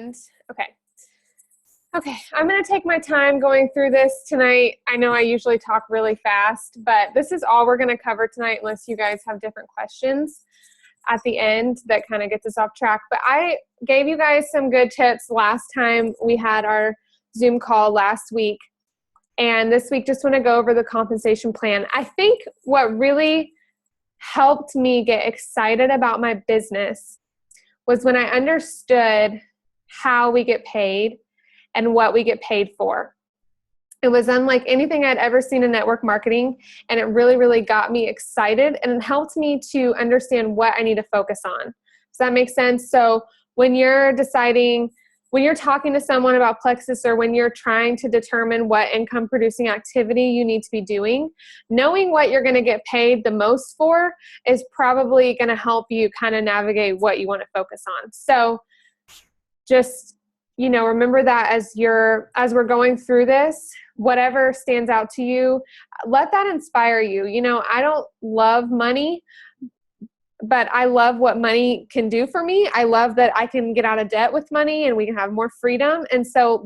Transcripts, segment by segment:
And okay, I'm going to take my time going through this tonight. I know I usually talk really fast, but this is all we're going to cover tonight unless you guys have different questions at the end that kind of gets us off track. But I gave you guys some good tips last time we had our Zoom call last week. And this week, just want to go over the compensation plan. I think what really helped me get excited about my business was when I understood how we get paid and what we get paid for. It was unlike anything I'd ever seen in network marketing, and it really, really got me excited, and it helped me to understand what I need to focus on. Does that make sense? So when you're deciding, when you're talking to someone about Plexus, or when you're trying to determine what income producing activity you need to be doing, knowing what you're going to get paid the most for is probably going to help you kind of navigate what you want to focus on. So just, you know, remember that as we're going through this, whatever stands out to you, let that inspire you. You know, I don't love money, but I love what money can do for me. I love that I can get out of debt with money and we can have more freedom. And so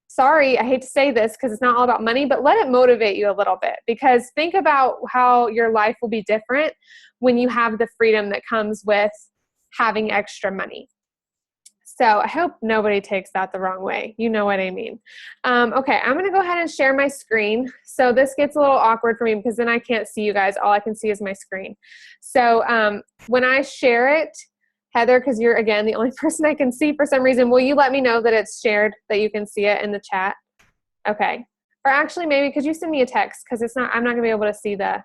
sorry, I hate to say this because it's not all about money, but let it motivate you a little bit, because think about how your life will be different when you have the freedom that comes with having extra money. So I hope nobody takes that the wrong way. You know what I mean. Okay, I'm going to go ahead and share my screen. So this gets a little awkward for me because then I can't see you guys. All I can see is my screen. So when I share it, Heather, because you're, again, the only person I can see for some reason, will you let me know that it's shared, that you can see it in the chat? Okay. Or actually, maybe could you send me a text, because I'm not going to be able to see the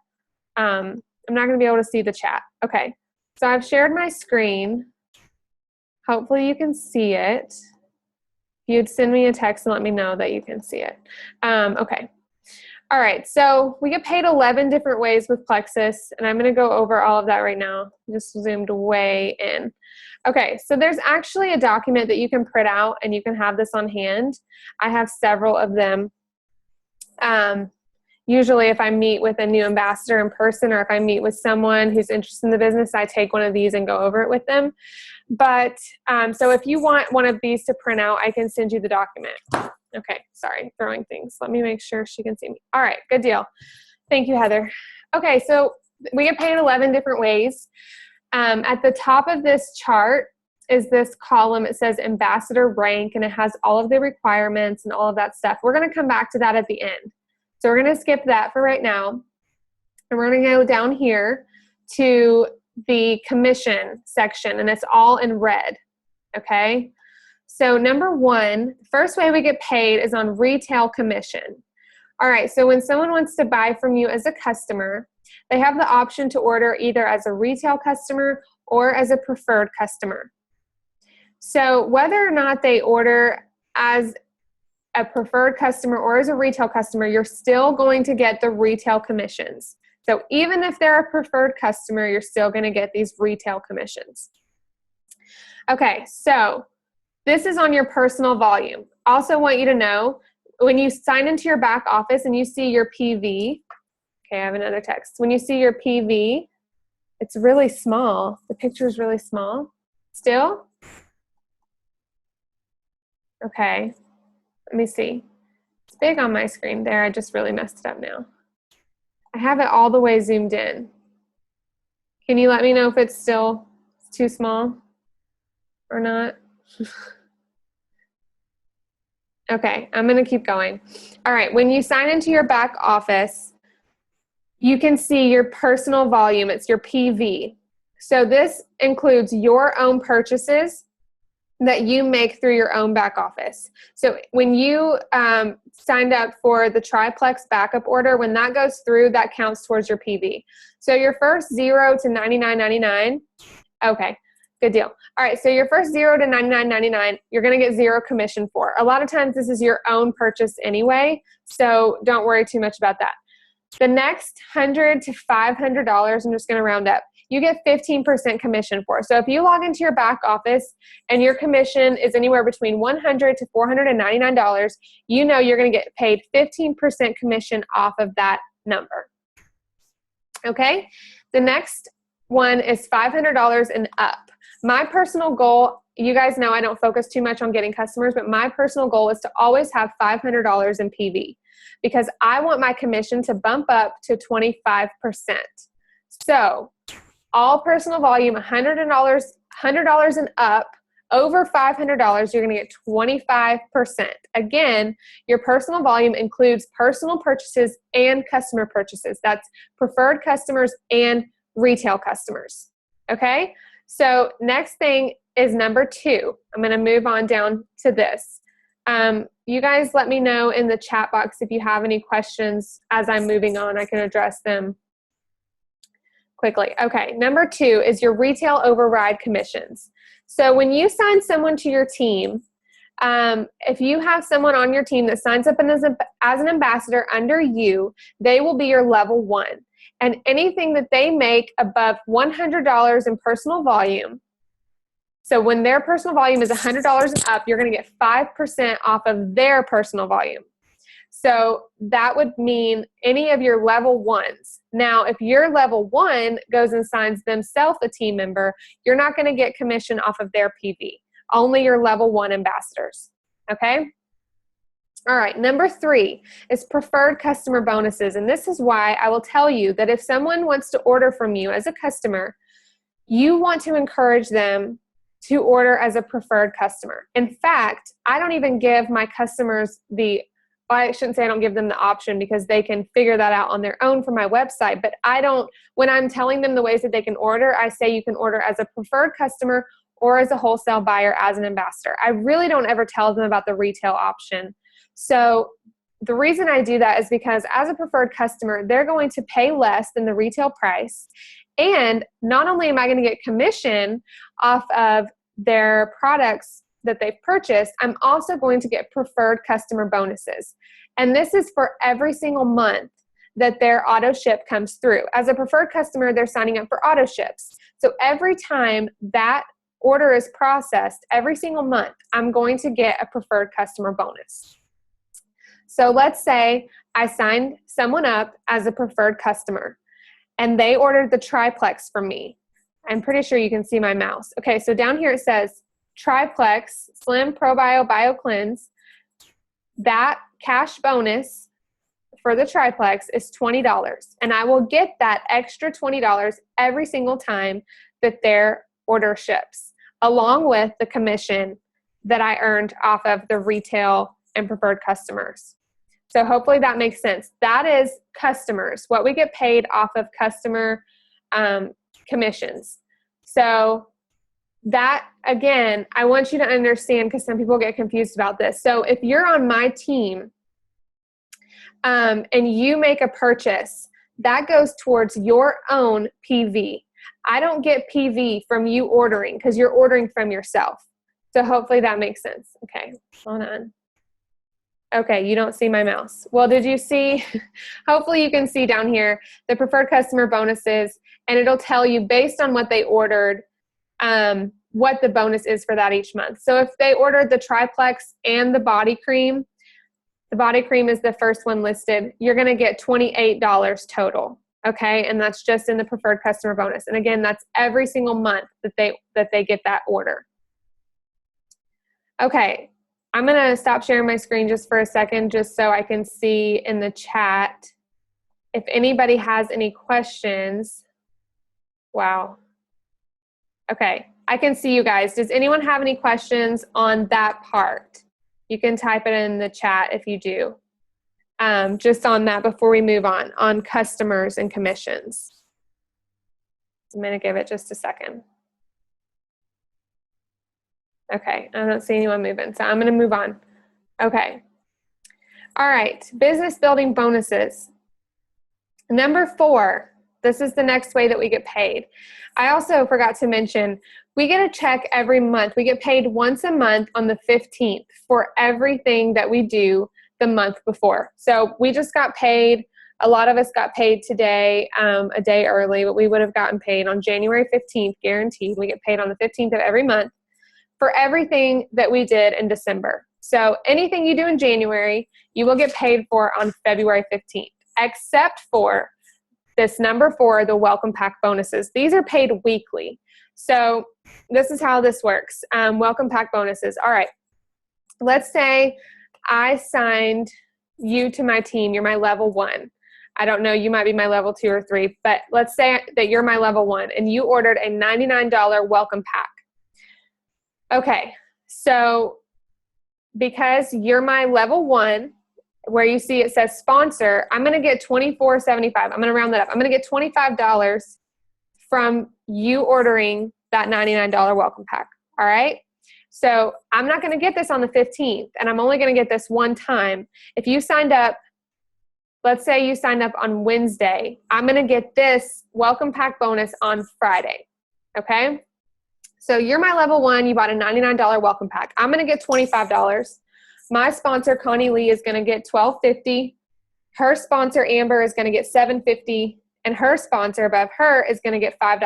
chat. Okay. So I've shared my screen. Hopefully you can see it. You'd send me a text and let me know that you can see it. Okay. All right. So we get paid 11 different ways with Plexus, and I'm going to go over all of that right now. Just zoomed way in. Okay. So there's actually a document that you can print out, and you can have this on hand. I have several of them. Usually if I meet with a new ambassador in person, or if I meet with someone who's interested in the business, I take one of these and go over it with them. But so if you want one of these to print out, I can send you the document. Okay, sorry, throwing things. Let me make sure she can see me. All right, good deal. Thank you, Heather. Okay, so we get paid 11 different ways. At the top of this chart is this column. It says ambassador rank, and it has all of the requirements and all of that stuff. We're going to come back to that at the end. So we're going to skip that for right now. And we're going to go down here to the commission section, and it's all in red. Okay. So number one, the first way we get paid is on retail commission. All right. So when someone wants to buy from you as a customer, they have the option to order either as a retail customer or as a preferred customer. So whether or not they order as a preferred customer or as a retail customer, you're still going to get the retail commissions. So even if they're a preferred customer, you're still going to get these retail commissions. Okay, so this is on your personal volume. Also want you to know, when you sign into your back office and you see your PV, okay, I have another text. When you see your PV, it's really small. The picture is really small. Still? Okay. Let me see. It's big on my screen there. I just really messed it up now. I have it all the way zoomed in. Can you let me know if it's still too small or not? Okay, I'm going to keep going. All right, when you sign into your back office, you can see your personal volume. It's your PV. So this includes your own purchases that you make through your own back office. So when you signed up for the triplex backup order, when that goes through, that counts towards your PV. So your first 0 to $99.99, okay, good deal. All right, so your first 0 to $99.99, you're gonna get 0 commission for. A lot of times this is your own purchase anyway, so don't worry too much about that. The next $100 to $500, I'm just gonna round up, you get 15% commission for. So if you log into your back office and your commission is anywhere between $100 to $499, you know you're going to get paid 15% commission off of that number. Okay? The next one is $500 and up. My personal goal, you guys know I don't focus too much on getting customers, but my personal goal is to always have $500 in PV because I want my commission to bump up to 25%. So all personal volume, $100 and up, over $500, you're going to get 25%. Again, your personal volume includes personal purchases and customer purchases. That's preferred customers and retail customers. Okay? So next thing is number 2. I'm going to move on down to this. You guys let me know in the chat box if you have any questions as I'm moving on. I can address them quickly. Okay, number 2 is your retail override commissions. So when you sign someone to your team, if you have someone on your team that signs up as an ambassador under you, they will be your level 1. And anything that they make above $100 in personal volume, so when their personal volume is $100 and up, you're going to get 5% off of their personal volume. So that would mean any of your level 1s. Now, if your level 1 goes and signs themselves a team member, you're not going to get commission off of their PV. Only your level 1 ambassadors. Okay? All right, number 3 is preferred customer bonuses. And this is why I will tell you that if someone wants to order from you as a customer, you want to encourage them to order as a preferred customer. In fact, I don't even give my customers I shouldn't say I don't give them the option because they can figure that out on their own from my website, but when I'm telling them the ways that they can order, I say you can order as a preferred customer or as a wholesale buyer as an ambassador. I really don't ever tell them about the retail option. So the reason I do that is because as a preferred customer, they're going to pay less than the retail price. And not only am I going to get commission off of their products that they've purchased, I'm also going to get preferred customer bonuses. And this is for every single month that their auto ship comes through. As a preferred customer, they're signing up for auto ships. So every time that order is processed, every single month, I'm going to get a preferred customer bonus. So let's say I signed someone up as a preferred customer and they ordered the triplex from me. I'm pretty sure you can see my mouse. Okay, so down here it says triplex, slim, probio, bio cleanse. That cash bonus for the triplex is $20. And I will get that extra $20 every single time that their order ships, along with the commission that I earned off of the retail and preferred customers. So hopefully that makes sense. That is customers, what we get paid off of customer commissions. So that, again, I want you to understand because some people get confused about this. So if you're on my team and you make a purchase, that goes towards your own PV. I don't get PV from you ordering because you're ordering from yourself. So hopefully that makes sense. Okay, hold on. Okay, you don't see my mouse. Well, did you see? Hopefully you can see down here the preferred customer bonuses, and it'll tell you based on what they ordered what the bonus is for that each month. So if they ordered the triplex and the body cream is the first one listed, you're going to get $28 total. Okay, and that's just in the preferred customer bonus. And again, that's every single month that they get that order. Okay. I'm going to stop sharing my screen just for a second, just so I can see in the chat if anybody has any questions. Wow. Okay, I can see you guys. Does anyone have any questions on that part? You can type it in the chat if you do. Just on that before we move on customers and commissions. I'm going to give it just a second. Okay, I don't see anyone moving, so I'm going to move on. Okay. All right, business building bonuses. Number 4, this is the next way that we get paid. I also forgot to mention, we get a check every month. We get paid once a month on the 15th for everything that we do the month before. So we just got paid. A lot of us got paid today, a day early, but we would have gotten paid on January 15th, guaranteed. We get paid on the 15th of every month for everything that we did in December. So anything you do in January, you will get paid for on February 15th, except for this number 4, the welcome pack bonuses. These are paid weekly. So this is how this works. Welcome pack bonuses. All right. Let's say I signed you to my team. You're my level 1. I don't know, you might be my level 2 or 3, but let's say that you're my level 1 and you ordered a $99 welcome pack. Okay, so because you're my level 1, where you see it says sponsor, I'm going to get $24.75. I'm going to round that up. I'm going to get $25 from you ordering that $99 welcome pack. All right? So I'm not going to get this on the 15th, and I'm only going to get this one time. If you signed up, let's say you signed up on Wednesday, I'm going to get this welcome pack bonus on Friday. Okay? So you're my level 1. You bought a $99 welcome pack. I'm going to get $25. My sponsor, Connie Lee, is going to get $12.50. Her sponsor, Amber, is going to get $7.50. And her sponsor above her is going to get $5.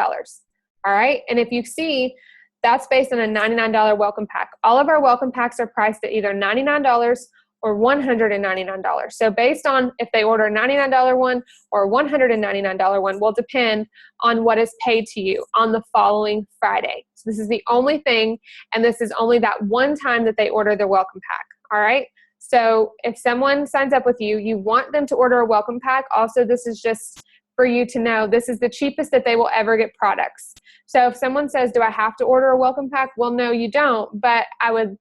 All right? And if you see, that's based on a $99 welcome pack. All of our welcome packs are priced at either $99 or $199. So based on if they order a $99 one or a $199 one will depend on what is paid to you on the following Friday. So this is the only thing, and this is only that one time that they order their welcome pack. All right? So if someone signs up with you, you want them to order a welcome pack. Also, this is just for you to know this is the cheapest that they will ever get products. So if someone says, do I have to order a welcome pack? Well, no, you don't, but I would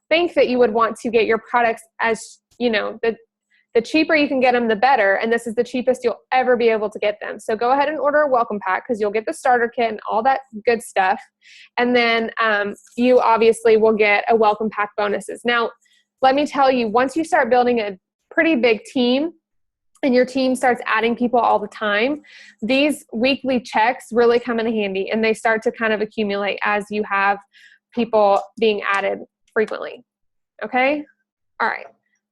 think that you would want to get your products as, you know, the cheaper you can get them, the better. And this is the cheapest you'll ever be able to get them. So go ahead and order a welcome pack because you'll get the starter kit and all that good stuff. And then you obviously will get a welcome pack bonuses. Now, let me tell you, once you start building a pretty big team and your team starts adding people all the time, these weekly checks really come in handy and they start to kind of accumulate as you have people being added frequently. Okay? All right.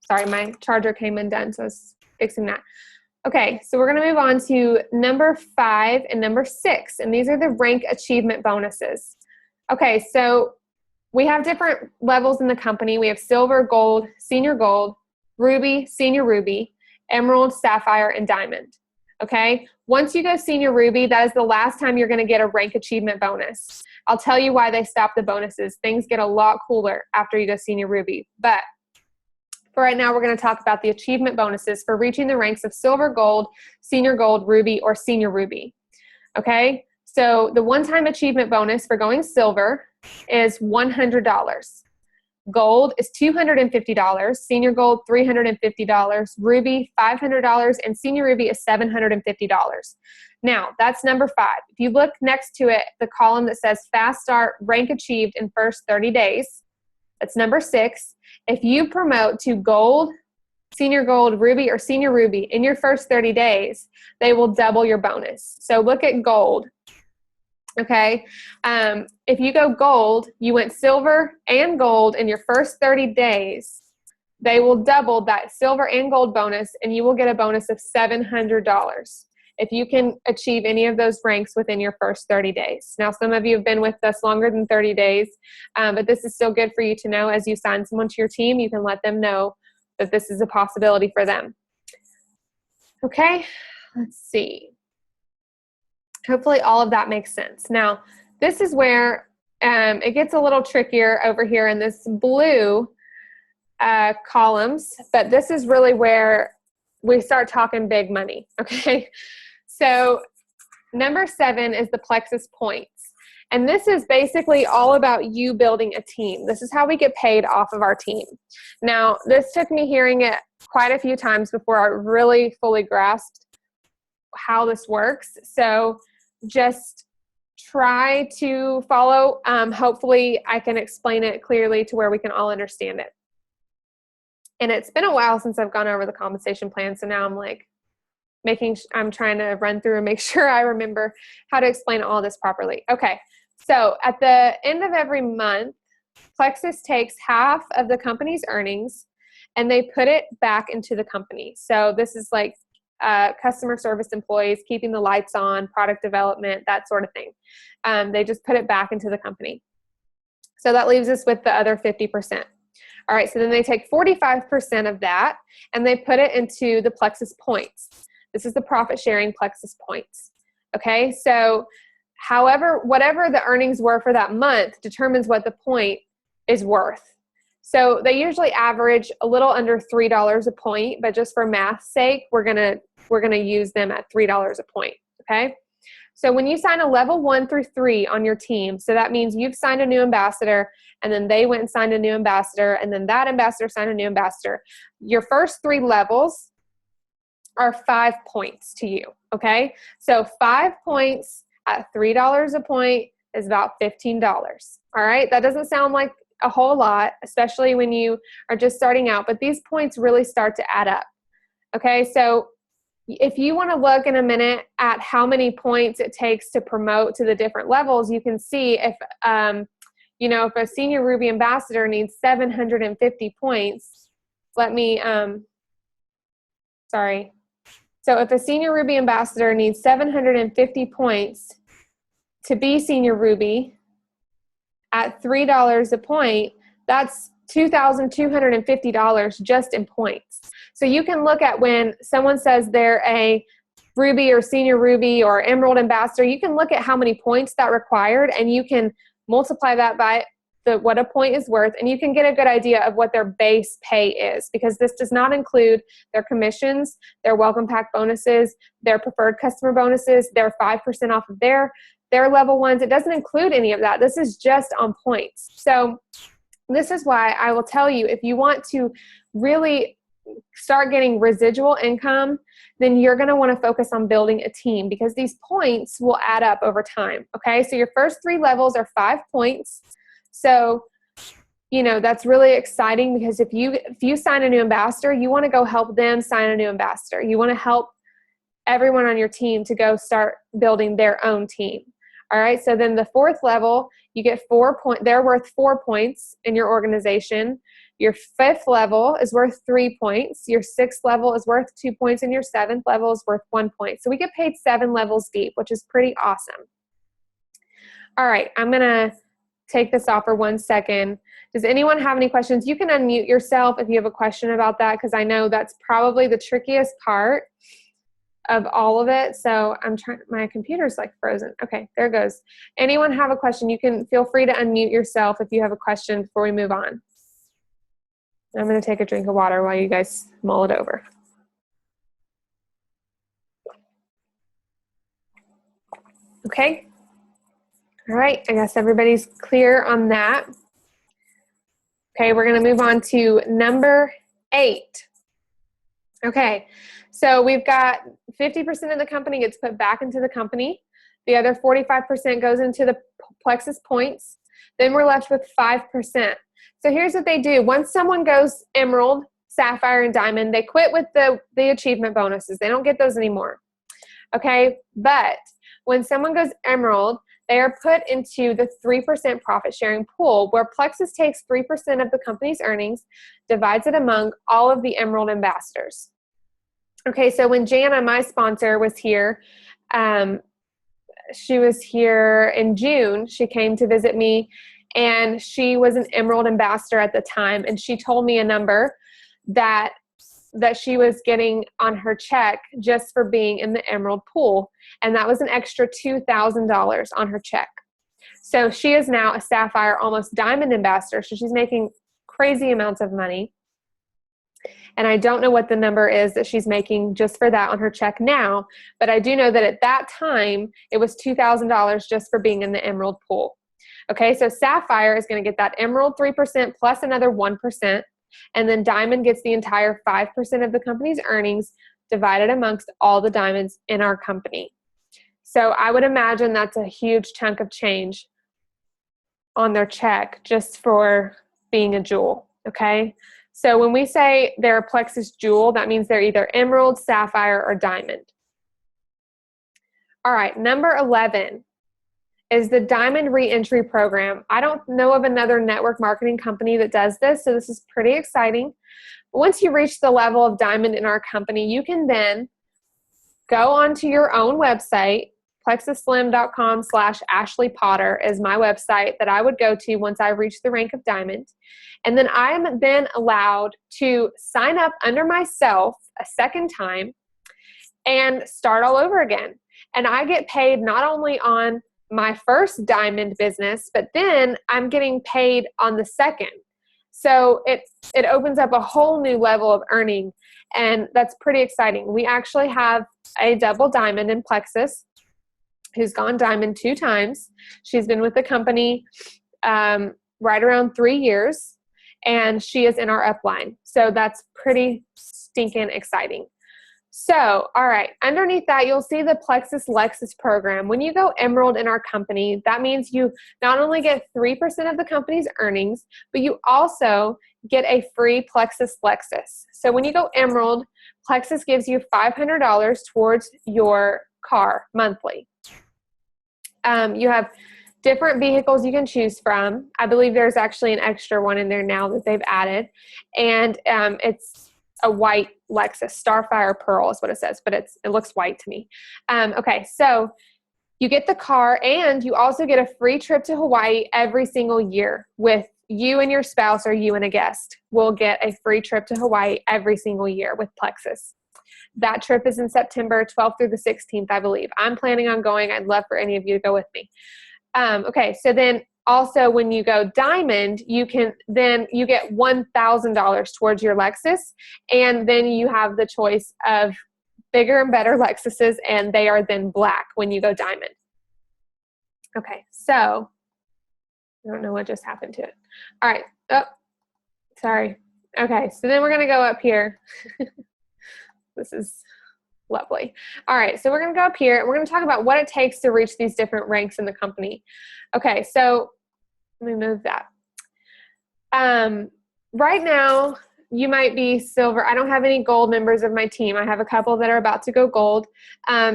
Sorry, my charger came undone, so I was fixing that. Okay, so we're going to move on to number 5 and number 6, and these are the rank achievement bonuses. Okay, so we have different levels in the company. We have silver, gold, senior gold, ruby, senior ruby, emerald, sapphire, and diamond. Okay? Once you go senior ruby, that is the last time you're going to get a rank achievement bonus. I'll tell you why they stopped the bonuses. Things get a lot cooler after you go senior ruby. But for right now, we're going to talk about the achievement bonuses for reaching the ranks of silver, gold, senior gold, ruby, or senior ruby. Okay? So the one-time achievement bonus for going silver is $100. Gold is $250, senior gold $350, ruby $500, and senior ruby is $750. Now, that's number 5. If you look next to it, the column that says fast start, rank achieved in first 30 days, that's number 6. If you promote to gold, senior gold, ruby, or senior ruby in your first 30 days, they will double your bonus. So look at gold. Okay, if you go gold, you went silver and gold in your first 30 days, they will double that silver and gold bonus, and you will get a bonus of $700 if you can achieve any of those ranks within your first 30 days. Now, some of you have been with us longer than 30 days, but this is still good for you to know. As you sign someone to your team, you can let them know that this is a possibility for them. Okay, let's see. Hopefully all of that makes sense. Now, this is where it gets a little trickier over here in this blue columns, but this is really where we start talking big money, okay? So number 7 is the Plexus points. And this is basically all about you building a team. This is how we get paid off of our team. Now, this took me hearing it quite a few times before I really fully grasped how this works. So just try to follow. Hopefully I can explain it clearly to where we can all understand it. And it's been a while since I've gone over the compensation plan, so now I'm like I'm trying to run through and make sure I remember how to explain all this properly. Okay, so at the end of every month, Plexus takes half of the company's earnings and they put it back into the company. So this is like customer service employees, keeping the lights on, product development, that sort of thing. They just put it back into the company. So that leaves us with the other 50%. All right, so then they take 45% of that and they put it into the Plexus points. This is the profit sharing Plexus points. Okay, so whatever the earnings were for that month determines what the point is worth. So they usually average a little under $3 a point, but just for math's sake, we're gonna use them at $3 a point. Okay. So when you sign a level 1 through 3 on your team, so that means you've signed a new ambassador, and then they went and signed a new ambassador, and then that ambassador signed a new ambassador. Your first 3 levels are 5 points to you, okay? So 5 points at $3 a point is about $15, all right? That doesn't sound like a whole lot, especially when you are just starting out, but these points really start to add up, okay? So if you want to look in a minute at how many points it takes to promote to the different levels, you can see if, if a senior Ruby ambassador needs 750 points, So if a senior Ruby ambassador needs 750 points to be senior Ruby at $3 a point, that's $2,250 just in points. So you can look at when someone says they're a Ruby or senior Ruby or Emerald ambassador, you can look at how many points that required, and you can multiply that by what a point is worth, and you can get a good idea of what their base pay is, because this does not include their commissions, their welcome pack bonuses, their preferred customer bonuses, their 5% off of their level ones. It doesn't include any of that. This is just on points. So this is why I will tell you, if you want to really start getting residual income, then you're going to want to focus on building a team, because these points will add up over time. Okay, so your first 3 levels are 5 points. So, that's really exciting, because if you sign a new ambassador, you want to go help them sign a new ambassador. You want to help everyone on your team to go start building their own team. All right, so then the 4th level, you get 4 points. They're worth 4 points in your organization. Your 5th level is worth 3 points. Your 6th level is worth 2 points, and your 7th level is worth 1 point. So we get paid 7 levels deep, which is pretty awesome. All right, I'm gonna take this off for 1 second. Does anyone have any questions? You can unmute yourself if you have a question about that, because I know that's probably the trickiest part of all of it. So my computer's like frozen. Okay, there it goes. Anyone have a question? You can feel free to unmute yourself if you have a question before we move on. I'm going to take a drink of water while you guys mull it over. Okay. All right, I guess everybody's clear on that. Okay, we're going to move on to number 8. Okay, so we've got 50% of the company gets put back into the company. The other 45% goes into the Plexus points. Then we're left with 5%. So here's what they do. Once someone goes Emerald, Sapphire, and Diamond, they quit with the achievement bonuses. They don't get those anymore. Okay, but when someone goes Emerald, they are put into the 3% profit sharing pool, where Plexus takes 3% of the company's earnings, divides it among all of the Emerald ambassadors. Okay, so when Jana, my sponsor, was here, she was here in June. She came to visit me, and she was an Emerald ambassador at the time, and she told me a number that she was getting on her check just for being in the Emerald pool, and that was an extra $2,000 on her check. So she is now a Sapphire, almost Diamond ambassador, so she's making crazy amounts of money. And I don't know what the number is that she's making just for that on her check now, but I do know that at that time, it was $2,000 just for being in the Emerald pool. Okay, so Sapphire is going to get that Emerald 3% plus another 1%, and then Diamond gets the entire 5% of the company's earnings divided amongst all the diamonds in our company. So I would imagine that's a huge chunk of change on their check just for being a jewel, okay? So when we say they're a Plexus jewel, that means they're either Emerald, Sapphire, or Diamond. All right, number 11 is the Diamond Reentry Program. I don't know of another network marketing company that does this, so this is pretty exciting. Once you reach the level of Diamond in our company, you can then go onto your own website. plexusslim.com/Ashley Potter is my website that I would go to once I reach the rank of Diamond. And then I am then allowed to sign up under myself a second time and start all over again. And I get paid not only on my first diamond business, but then I'm getting paid on the second. So it opens up a whole new level of earning, and that's pretty exciting. We actually have a double diamond in Plexus who's gone diamond 2 times. She's been with the company right around 3 years, and she is in our upline. So that's pretty stinking exciting. So, all right, underneath that, you'll see the Plexus Lexus program. When you go Emerald in our company, that means you not only get 3% of the company's earnings, but you also get a free Plexus Lexus. So when you go Emerald, Plexus gives you $500 towards your car monthly. You have different vehicles you can choose from. I believe there's actually an extra one in there now that they've added, and it's a white Lexus, Starfire Pearl is what it says, but it looks white to me. Okay, so you get the car, and you also get a free trip to Hawaii every single year with you and your spouse, or you and a guest will get a free trip to Hawaii every single year with Plexus. That trip is in September 12th through the 16th, I believe. I'm planning on going. I'd love for any of you to go with me. Okay, so then also when you go diamond, you get $1,000 towards your Lexus, and then you have the choice of bigger and better Lexuses, and they are then black when you go diamond. Okay, so I don't know what just happened to it. All right, oh, sorry. Okay, so then we're gonna go up here. This is lovely. All right, so we're gonna go up here, and we're gonna talk about what it takes to reach these different ranks in the company. Okay, so let me move that. Right now, you might be silver. I don't have any gold members of my team. I have a couple that are about to go gold.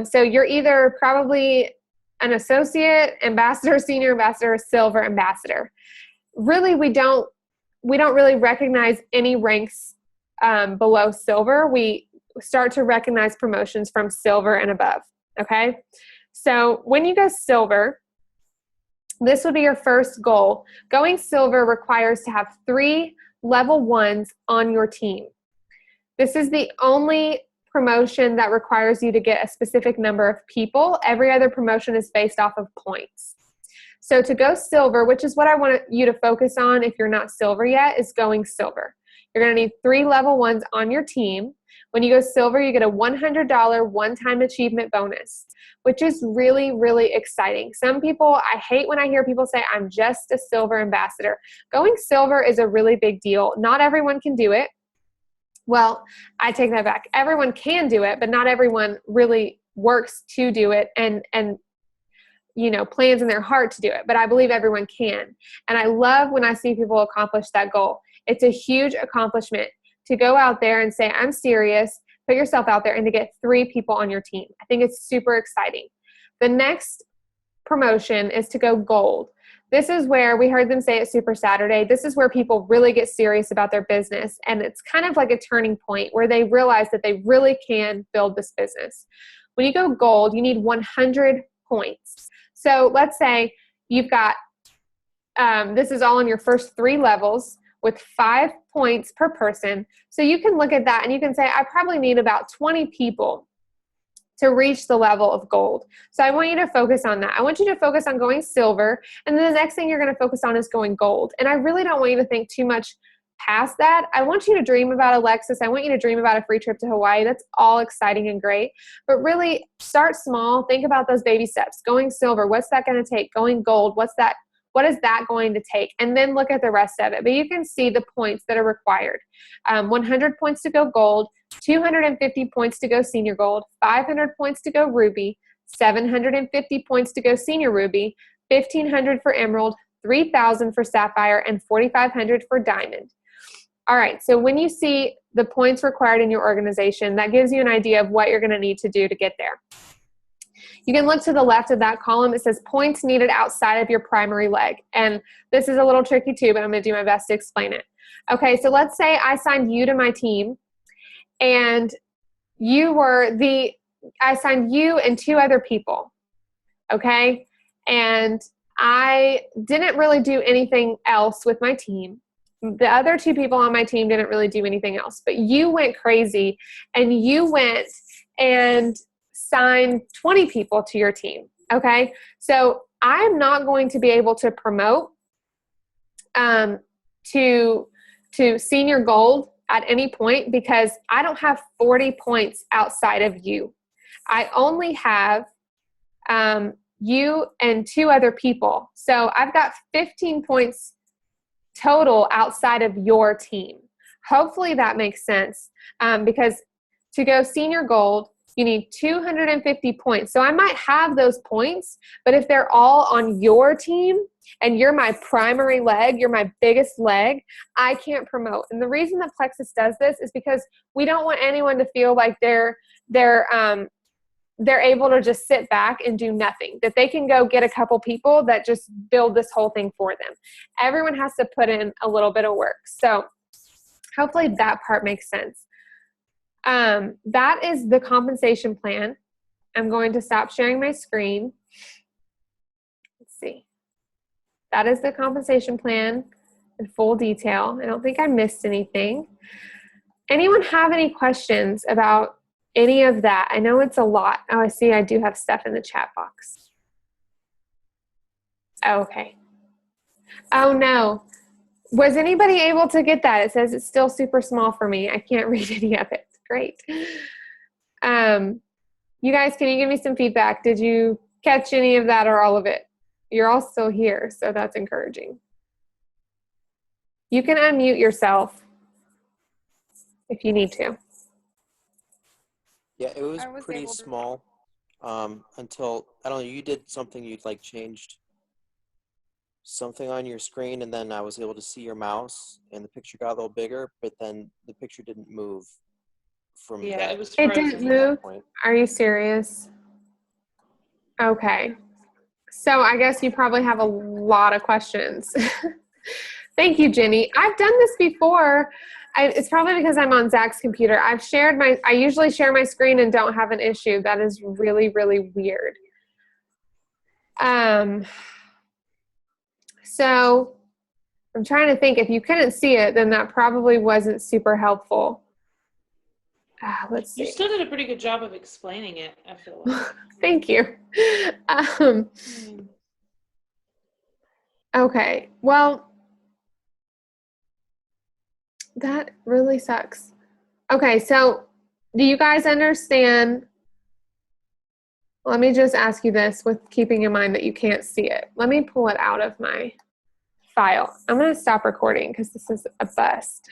So you're either probably an associate, ambassador, senior ambassador, silver ambassador. Really, we don't really recognize any ranks below silver. We start to recognize promotions from silver and above, okay? So when you go silver, this would be your first goal. Going silver requires to have 3 level 1s on your team. This is the only promotion that requires you to get a specific number of people. Every other promotion is based off of points. So to go silver, which is what I want you to focus on if you're not silver yet, is going silver. You're going to need 3 level 1s on your team. When you go silver, you get a $100 one-time achievement bonus, which is really, really exciting. Some people, I hate when I hear people say, I'm just a silver ambassador. Going silver is a really big deal. Not everyone can do it. Well, I take that back. Everyone can do it, but not everyone really works to do it and plans in their heart to do it. But I believe everyone can. And I love when I see people accomplish that goal. It's a huge accomplishment to go out there and say, I'm serious, put yourself out there, and to get 3 people on your team. I think it's super exciting. The next promotion is to go gold. This is where we heard them say at Super Saturday, this is where people really get serious about their business. And it's kind of like a turning point where they realize that they really can build this business. When you go gold, you need 100 points. So let's say you've got, this is all in your first 3 levels, with 5 points per person. So you can look at that and you can say, I probably need about 20 people to reach the level of gold. So I want you to focus on that. I want you to focus on going silver, and then the next thing you're going to focus on is going gold. And I really don't want you to think too much past that. I want you to dream about a Lexus. I want you to dream about a free trip to Hawaii. That's all exciting and great. But really start small. Think about those baby steps. Going silver, what's that going to take? Going gold, what is that going to take? And then look at the rest of it. But you can see the points that are required. 100 points to go gold, 250 points to go senior gold, 500 points to go ruby, 750 points to go senior ruby, 1,500 for emerald, 3,000 for sapphire, and 4,500 for diamond. All right, so when you see the points required in your organization, that gives you an idea of what you're going to need to do to get there. You can look to the left of that column. It says points needed outside of your primary leg. And this is a little tricky too, but I'm going to do my best to explain it. Okay, so let's say I signed you to my team, and I signed you and 2 other people, okay? And I didn't really do anything else with my team. The other 2 people on my team didn't really do anything else, but you went crazy, and you went and sign 20 people to your team. Okay. So I'm not going to be able to promote to senior gold at any point because I don't have 40 points outside of you. I only have you and 2 other people. So I've got 15 points total outside of your team. Hopefully that makes sense because to go senior gold, you need 250 points. So I might have those points, but if they're all on your team and you're my primary leg, you're my biggest leg, I can't promote. And the reason that Plexus does this is because we don't want anyone to feel like they're able to just sit back and do nothing, that they can go get a couple people that just build this whole thing for them. Everyone has to put in a little bit of work. So hopefully that part makes sense. That is the compensation plan. I'm going to stop sharing my screen. Let's see. That is the compensation plan in full detail. I don't think I missed anything. Anyone have any questions about any of that? I know it's a lot. Oh, I see I do have stuff in the chat box. Oh, okay. Oh, no. Was anybody able to get that? It says it's still super small for me. I can't read any of it. Great. You guys, can you give me some feedback? Did you catch any of that or all of it? You're all still here, so that's encouraging. You can unmute yourself if you need to. Yeah, it was pretty small until, I don't know, you did something you'd like changed something on your screen, and then I was able to see your mouse and the picture got a little bigger, but then the picture didn't move from yeah, that. it was It didn't move? Are you serious? Okay. So I guess you probably have a lot of questions. Thank you, Jenny. I've done this before. It's probably because I'm on Zach's computer. I usually share my screen and don't have an issue. That is really, really weird. So I'm trying to think, if you couldn't see it, then that probably wasn't super helpful. Let's see. You still did a pretty good job of explaining it, I feel like. Thank you. Okay, well, that really sucks. Okay, so do you guys understand? Let me just ask you this with keeping in mind that you can't see it. Let me pull it out of my file. I'm going to stop recording because this is a bust.